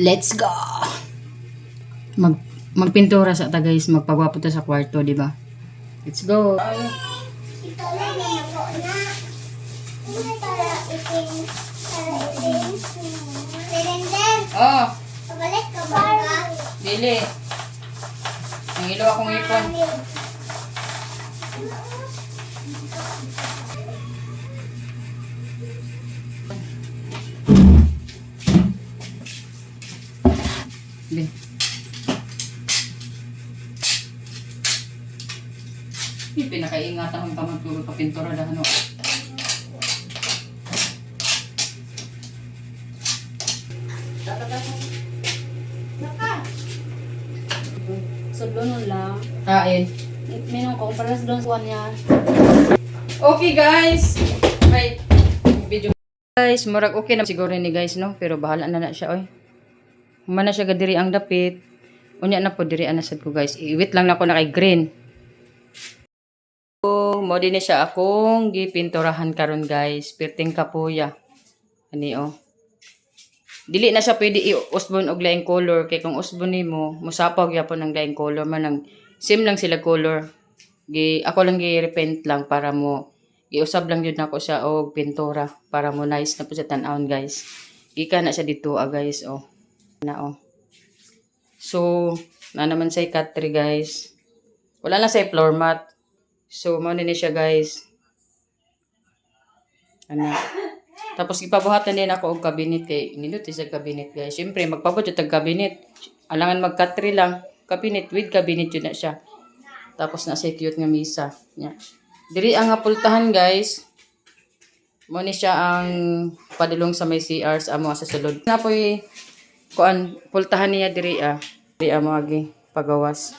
Let's go. Magpintura sa ta guys, magpagwapo ta sa kwarto, di ba? Let's go. Ito na ako na. Para itin. Silinder. Oh, Pabalik ka ba? dili. Ang ilo akong ipon. Di. Pinakaingatan akong kamagturo pa pintura dahil ano. Sudlon lang. Kain. Minum kong paras doon sa niya. Okay guys. May video guys, murag okay na siguro ni guys no, pero bahala na siya oy. Humana siya gadiri ang dapit. Unya na po diri ana sad ko guys. Iwit lang nako na kay green. So, mo din siya akong gipinturahan karon guys. Perting kapuya. Ani oh. Dili na siya pwede i-usbon og laing color kay kung usbon nimo, musapaw gyapon ang laing color man ang same lang sila color. Ako lang gi-repaint lang para mo iusab lang yun nako siya og pintura para mo nice na po sa tan-awon guys. Gikan na siya dito guys oh. Na oh. So, na naman sa cut-tree guys. Wala na sa floor mat. So, mo ni siya guys. Ana. Tapos ipabuhatan din ako og cabinet kay nindot sa cabinet guys. Syempre magpabot yung cabinet. Alangan mag-cut-tree lang. Cabinet with cabinet yun na siya. Tapos na siya cute nga misa. Yeah. Diri ang apultahan guys. Mo ni siya ang padulong sa may CRs amo sa sulod. Na po'y kuan pultahan niya diri Diri mo agi pagawas.